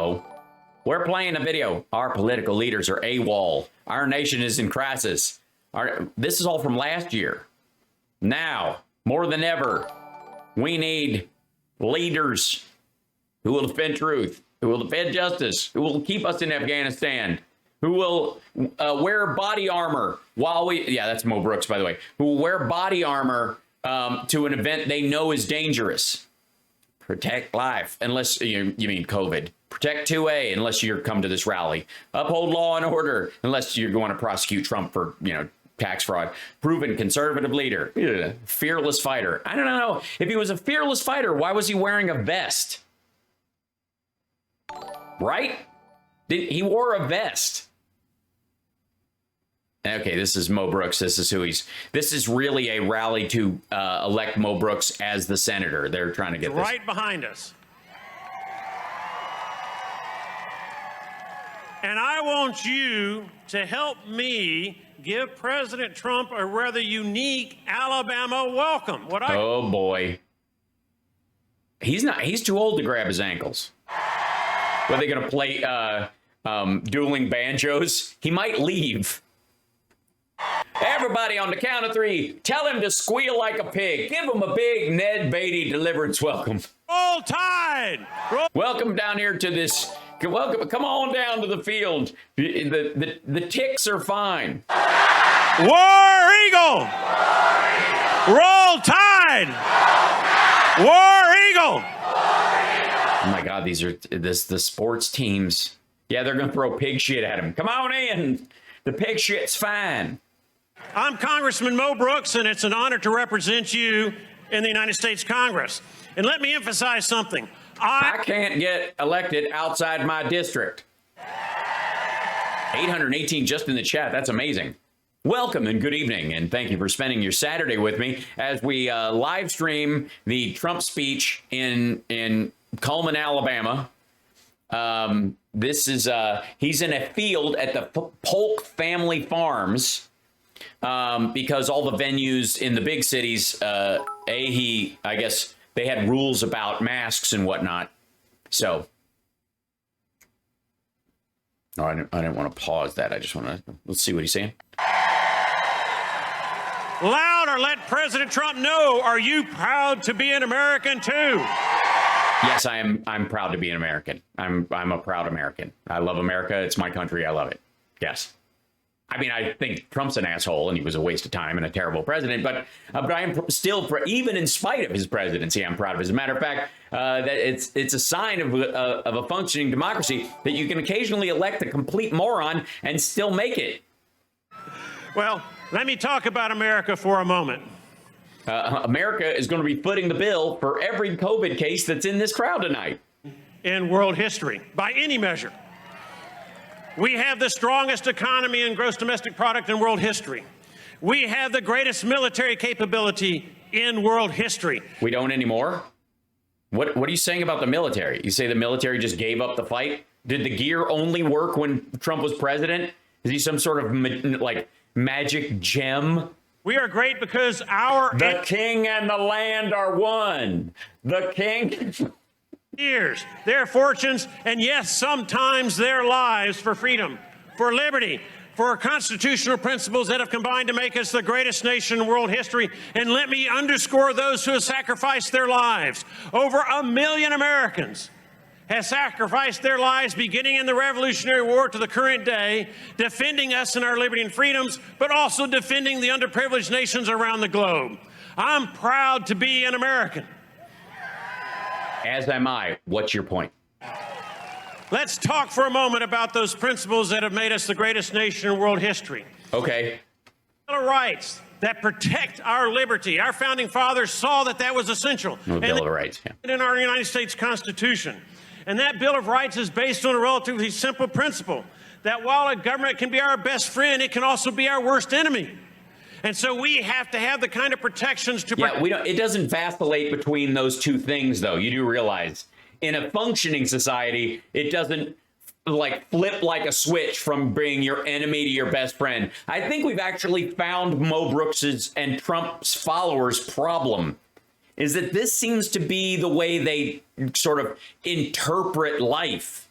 Uh-oh. We're playing a video. Our political leaders are AWOL. Our nation is in crisis. This is all from last year. Now, more than ever, we need leaders who will defend truth, who will defend justice, who will keep us in Afghanistan, who will wear body armor while we... Yeah, that's Mo Brooks, by the way. Who will wear body armor to an event they know is dangerous. Protect life, unless you mean COVID. Protect 2A, unless you're come to this rally. Uphold law and order, unless you're going to prosecute Trump for, tax fraud. Proven conservative leader. Ugh. Fearless fighter. I don't know. If he was a fearless fighter, why was he wearing a vest? Right? He wore a vest. Okay, this is Mo Brooks. This is really a rally to elect Mo Brooks as the senator. They're trying to get this. Right behind us. And I want you to help me give President Trump a rather unique Alabama welcome. Oh, boy. He's too old to grab his ankles. Are they going to play dueling banjos? He might leave. Everybody on the count of 3, tell him to squeal like a pig. Give him a big Ned Beatty deliverance welcome. Roll Tide! Welcome down here to this... Welcome, come on down to the field. The ticks are fine. War Eagle! Roll Tide! War Eagle! Oh my God, these are the sports teams. Yeah, they're gonna throw pig shit at him. Come on in. The pig shit's fine. I'm Congressman Mo Brooks, and it's an honor to represent you in the United States Congress. And let me emphasize something. I can't get elected outside my district. 818 just in the chat. That's amazing. Welcome and good evening, and thank you for spending your Saturday with me as we live stream the Trump speech in Cullman, Alabama. This is he's in a field at the Polk Family Farms because all the venues in the big cities, I guess they had rules about masks and whatnot. So, no, I didn't want to pause that. I just want to, let's see what he's saying. Louder, let President Trump know. Are you proud to be an American too? Yes, I am. I'm proud to be an American. I'm a proud American. I love America. It's my country. I love it. Yes. I mean, I think Trump's an asshole and he was a waste of time and a terrible president, but I am still, even in spite of his presidency, I'm proud of it. As a matter of fact, that it's a sign of a functioning democracy that you can occasionally elect a complete moron and still make it. Well, let me talk about America for a moment. America is going to be footing the bill for every COVID case that's in this crowd tonight. In world history, by any measure. We have the strongest economy and gross domestic product in world history. We have the greatest military capability in world history. We don't anymore? What are you saying about the military? You say the military just gave up the fight? Did the gear only work when Trump was president? Is he some sort of magic gem? We are great because the king and the land are one. The king... years, their fortunes, and yes, sometimes their lives for freedom, for liberty, for constitutional principles that have combined to make us the greatest nation in world history. And let me underscore those who have sacrificed their lives. Over 1 million Americans have sacrificed their lives beginning in the Revolutionary War to the current day, defending us and our liberty and freedoms, but also defending the underprivileged nations around the globe. I'm proud to be an American. As am I. What's your point? Let's talk for a moment about those principles that have made us the greatest nation in world history. Okay. Bill of Rights that protect our liberty. Our founding fathers saw that was essential. No, Bill of Rights, yeah. In our United States Constitution. And that Bill of Rights is based on a relatively simple principle that while a government can be our best friend, it can also be our worst enemy. And so we have to have the kind of protections to... Yeah, it doesn't vacillate between those two things, though. You do realize in a functioning society, it doesn't flip like a switch from being your enemy to your best friend. I think we've actually found Mo Brooks's and Trump's followers' problem is that this seems to be the way they sort of interpret life.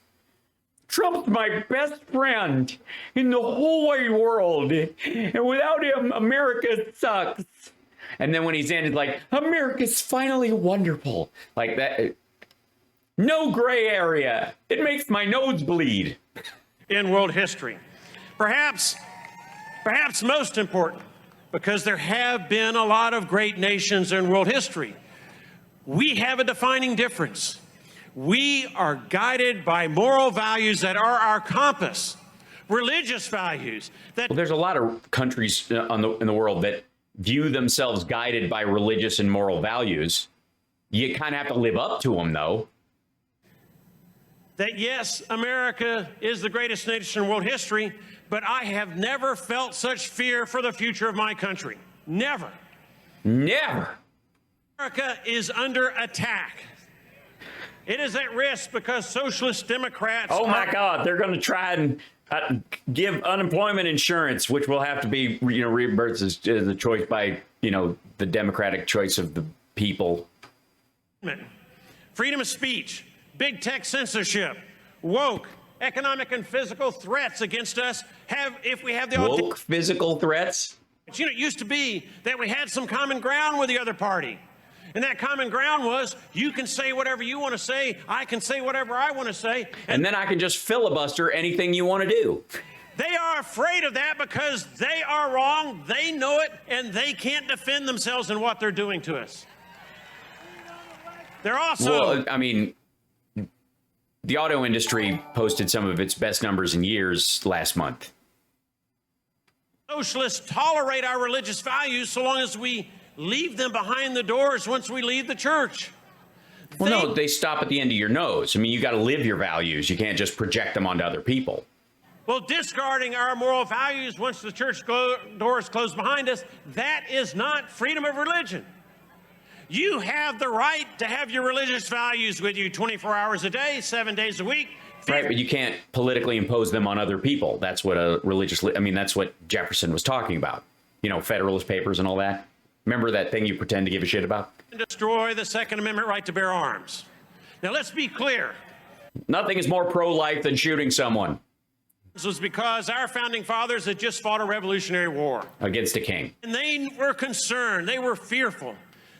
Trump's my best friend in the whole wide world. And without him, America sucks. And then when he's in, it's like, America's finally wonderful. Like that. No gray area. It makes my nose bleed. In world history. Perhaps most important, because there have been a lot of great nations in world history, we have a defining difference. We are guided by moral values that are our compass, religious values. Well, there's a lot of countries in the world that view themselves guided by religious and moral values. You kind of have to live up to them, though. That yes, America is the greatest nation in world history, but I have never felt such fear for the future of my country. Never. Never. America is under attack. It is at risk because socialist Democrats... Oh, my God. They're going to try and give unemployment insurance, which will have to be, reimbursed as the choice by, the democratic choice of the people. Freedom of speech, big tech censorship, woke, economic and physical threats against us if we have the... Woke physical threats? It used to be that we had some common ground with the other party. And that common ground was, you can say whatever you want to say, I can say whatever I want to say. And then I can just filibuster anything you want to do. They are afraid of that because they are wrong, they know it, and they can't defend themselves in what they're doing to us. They're also... Well, I mean, the auto industry posted some of its best numbers in years last month. Socialists tolerate our religious values so long as we leave them behind the doors once we leave the church. Well, no, they stop at the end of your nose. I mean, you got to live your values. You can't just project them onto other people. Well, discarding our moral values once the church doors close behind us, that is not freedom of religion. You have the right to have your religious values with you 24 hours a day, 7 days a week. Right, but you can't politically impose them on other people. That's what that's what Jefferson was talking about. Federalist Papers and all that. Remember that thing you pretend to give a shit about? Destroy the Second Amendment right to bear arms. Now, let's be clear. Nothing is more pro-life than shooting someone. This was because our founding fathers had just fought a revolutionary war. Against a king. And they were concerned, they were fearful,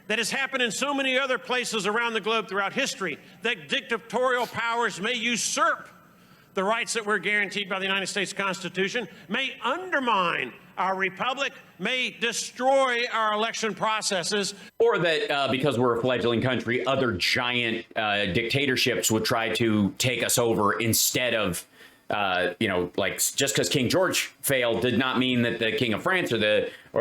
that has happened in so many other places around the globe throughout history, that dictatorial powers may usurp the rights that were guaranteed by the United States Constitution, may undermine our republic, may destroy our election processes. Or that because we're a fledgling country, other giant dictatorships would try to take us over instead of, just because King George failed did not mean that the King of France or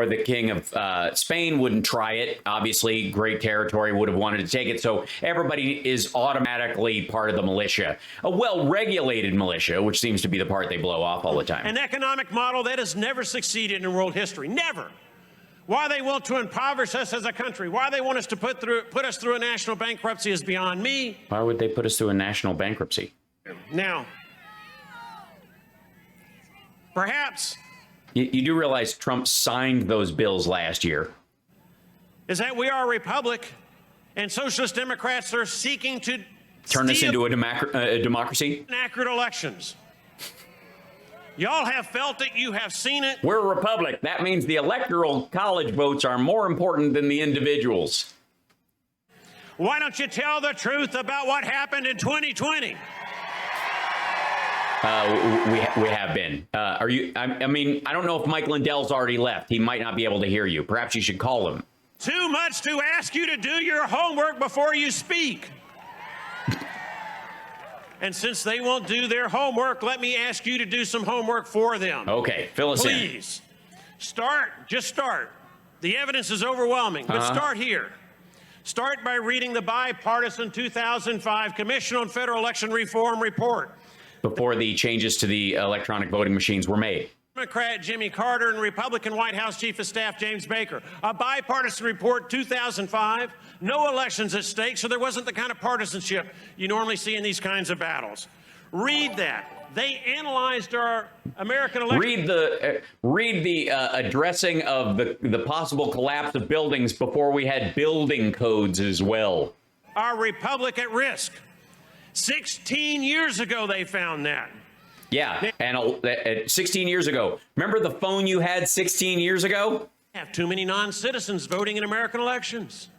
the King of Spain wouldn't try it. Obviously, great territory would have wanted to take it. So everybody is automatically part of the militia, a well-regulated militia, which seems to be the part they blow off all the time. An economic model that has never succeeded in world history. Never. Why they want to impoverish us as a country, why they want us to put us through a national bankruptcy is beyond me. Why would they put us through a national bankruptcy? Now, perhaps... You do realize Trump signed those bills last year. Is that we are a republic, and socialist Democrats are seeking to turn us into a democracy? Inaccurate elections. Y'all have felt it. You have seen it. We're a republic. That means the electoral college votes are more important than the individuals. Why don't you tell the truth about what happened in 2020? We have been. Are you? I mean, I don't know if Mike Lindell's already left. He might not be able to hear you. Perhaps you should call him. Too much to ask you to do your homework before you speak. And since they won't do their homework, let me ask you to do some homework for them. Okay, fill us in. Please. Just start. The evidence is overwhelming, but start here. Start by reading the bipartisan 2005 Commission on Federal Election Reform report. Before the changes to the electronic voting machines were made. Democrat Jimmy Carter and Republican White House Chief of Staff James Baker. A bipartisan report, 2005. No elections at stake, so there wasn't the kind of partisanship you normally see in these kinds of battles. Read that. They analyzed our American election. Read the addressing of the possible collapse of buildings before we had building codes as well. Our republic at risk. 16 years ago, they found that. Yeah, and 16 years ago. Remember the phone you had 16 years ago? Have too many non-citizens voting in American elections.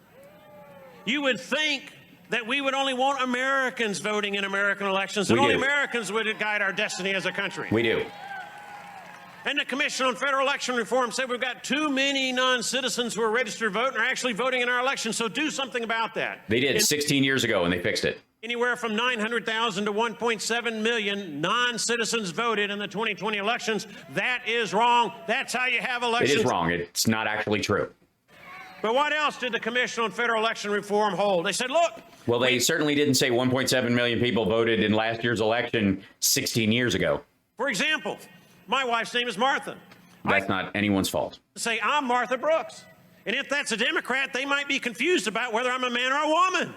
You would think that we would only want Americans voting in American elections, and only Americans would guide our destiny as a country. We do. And the Commission on Federal Election Reform said we've got too many non-citizens who are registered to vote and are actually voting in our elections, so do something about that. They did 16 years ago, and they fixed it. Anywhere from 900,000 to 1.7 million non-citizens voted in the 2020 elections. That is wrong. That's how you have elections. It is wrong. It's not actually true. But what else did the Commission on Federal Election Reform hold? They said, look. Well, they certainly didn't say 1.7 million people voted in last year's election 16 years ago. For example, my wife's name is Martha. That's not anyone's fault. Say, I'm Martha Brooks. And if that's a Democrat, they might be confused about whether I'm a man or a woman.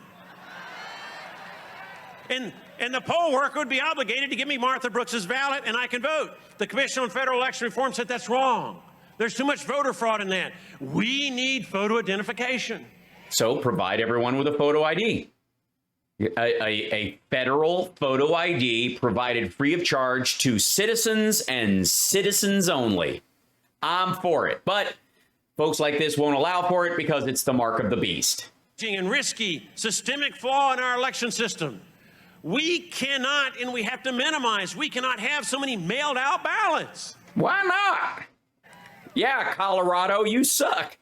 And the poll worker would be obligated to give me Martha Brooks's ballot, and I can vote. The Commission on Federal Election Reform said that's wrong. There's too much voter fraud in that. We need photo identification. So provide everyone with a photo ID. A federal photo ID provided free of charge to citizens and citizens only. I'm for it. But folks like this won't allow for it because it's the mark of the beast. And risky, systemic flaw in our election system. We cannot, and we have to minimize, we cannot have so many mailed out ballots. Why not? Yeah, Colorado, you suck.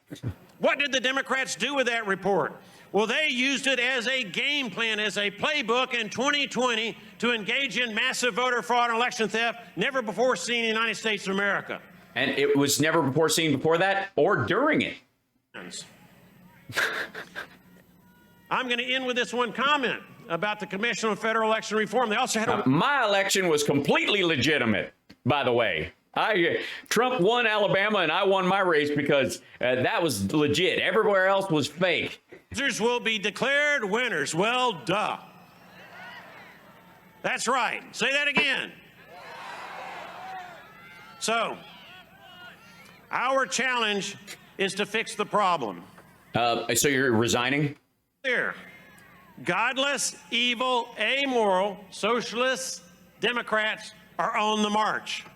What did the Democrats do with that report? Well, they used it as a game plan, as a playbook in 2020 to engage in massive voter fraud and election theft never before seen in the United States of America. And it was never before seen before that or during it. I'm going to end with this one comment about the Commission on Federal Election Reform. They also had my election was completely legitimate, by the way. Trump won Alabama and I won my race because that was legit. Everywhere else was fake. Losers will be declared winners. Well, duh. That's right. Say that again. So, our challenge is to fix the problem. So you're resigning? Clear. Godless, evil, amoral, socialists, Democrats are on the march.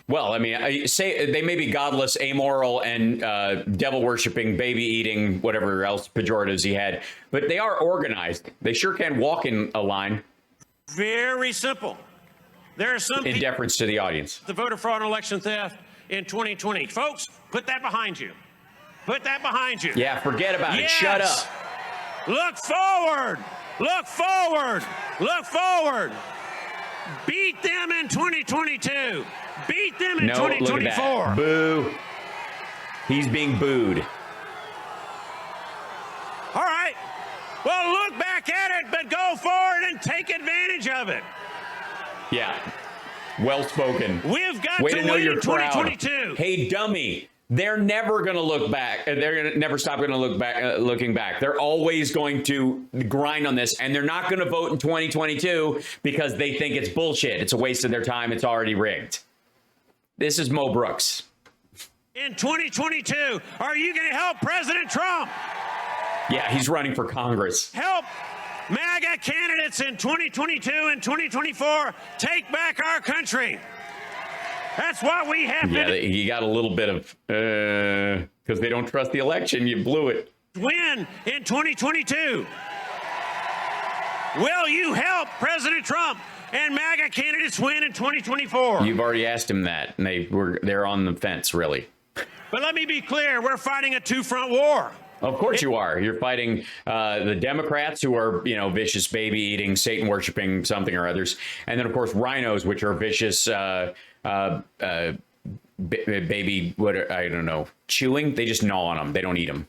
Well, I mean, I say they may be godless, amoral, and devil-worshipping, baby-eating, whatever else pejoratives he had, but they are organized. They sure can walk in a line. Very simple. There are some in deference to the audience. The voter fraud and election theft in 2020. Folks, put that behind you. Put that behind you. Yeah, forget about it. Shut up. Look forward. Look forward. Look forward. Beat them in 2022. Beat them in 2024. Look at that. Boo. He's being booed. All right. Well, look back at it, but go forward and take advantage of it. Yeah. Well spoken. We've got to win in 2022. Hey, dummy. They're never going to look back. They're going to never stop going to look back, looking back. They're always going to grind on this, and they're not going to vote in 2022 because they think it's bullshit. It's a waste of their time. It's already rigged. This is Mo Brooks. In 2022, are you going to help President Trump? Yeah, he's running for Congress. Help MAGA candidates in 2022 and 2024 take back our country. That's what we have to do. You got a little bit of, because they don't trust the election, you blew it. Win in 2022. Will you help President Trump and MAGA candidates win in 2024? You've already asked him that, and they're on the fence, really. But let me be clear, we're fighting a two-front war. Of course you are. You're fighting the Democrats, who are, vicious, baby-eating, Satan-worshiping something or others. And then, of course, rhinos, which are vicious, baby, I don't know, chewing. They just gnaw on them. They don't eat them.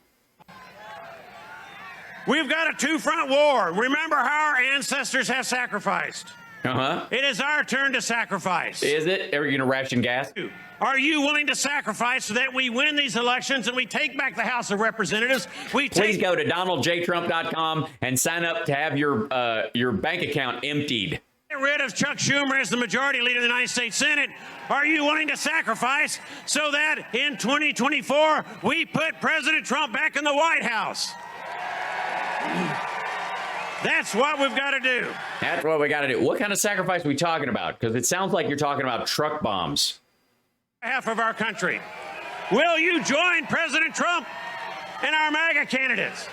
We've got a two-front war. Remember how our ancestors have sacrificed. Uh-huh. It is our turn to sacrifice. Is it? Are you going to ration gas? Are you willing to sacrifice so that we win these elections and we take back the House of Representatives? Please go to DonaldJTrump.com and sign up to have your bank account emptied. Get rid of Chuck Schumer as the majority leader of the United States Senate. Are you willing to sacrifice so that in 2024 we put President Trump back in the White House? That's what we've got to do. That's what we got to do. What kind of sacrifice are we talking about? Because it sounds like you're talking about truck bombs. Half of our country. Will you join President Trump and our MAGA candidates?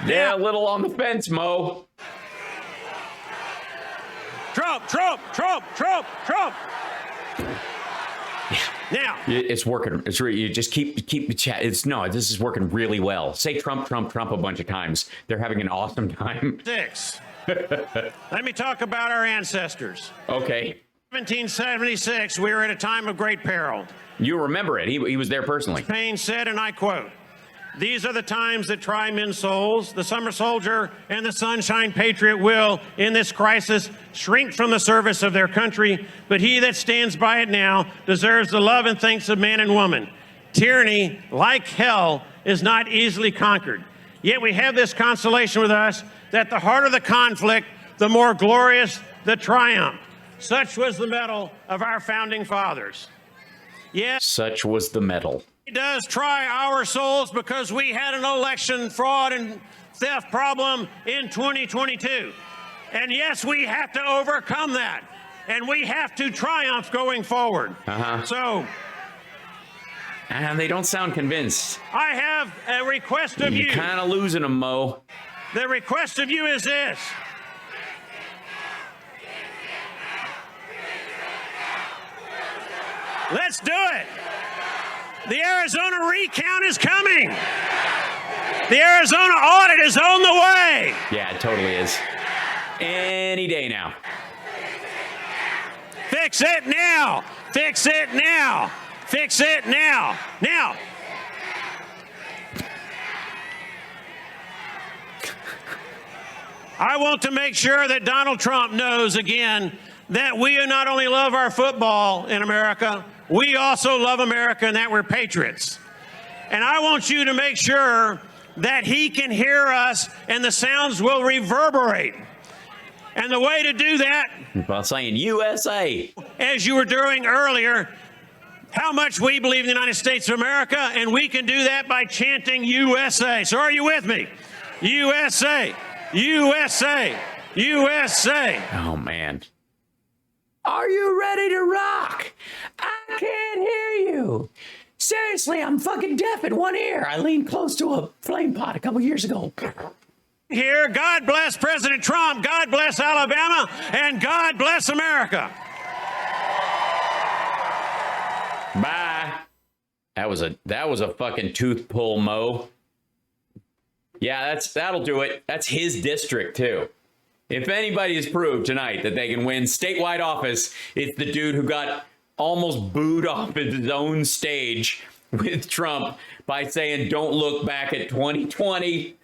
Yeah, a little on the fence, Mo. Trump, Trump, Trump, Trump, Trump. Now, it's working. It's really, you just keep the chat. This is working really well. Say Trump, Trump, Trump a bunch of times. They're having an awesome time. 6. Let me talk about our ancestors. Okay. 1776, we were at a time of great peril. You remember it. He was there personally. Paine said, and I quote, "These are the times that try men's souls. The summer soldier and the sunshine patriot will, in this crisis, shrink from the service of their country, but he that stands by it now deserves the love and thanks of man and woman. Tyranny, like hell, is not easily conquered. Yet we have this consolation with us, that the harder the conflict, the more glorious the triumph. Such was the mettle of our founding fathers." Yes. Such was the mettle. It does try our souls because we had an election fraud and theft problem in 2022. And yes, we have to overcome that. And we have to triumph going forward. So, and they don't sound convinced. I have a request of you. You're kind of losing them, Mo. The request of you is this. Let's do it. The Arizona recount is coming. The Arizona audit is on the way. Yeah, it totally is. Any day now. Fix it now. Fix it now. Fix it now. Now. I want to make sure that Donald Trump knows again that we not only love our football in America, we also love America and that we're patriots. And I want you to make sure that he can hear us and the sounds will reverberate. And the way to do that, by saying USA, as you were doing earlier, how much we believe in the United States of America, and we can do that by chanting USA. So are you with me? USA, USA, USA. Oh, man. Are you ready to rock? I can't hear you. Seriously, I'm fucking deaf in one ear. I leaned close to a flame pot a couple years ago. Here, God bless President Trump, God bless Alabama, and God bless America. Bye. That was a fucking tooth pull, Mo. Yeah, that'll do it. That's his district too. If anybody has proved tonight that they can win statewide office, it's the dude who got almost booed off his own stage with Trump by saying, "Don't look back at 2020."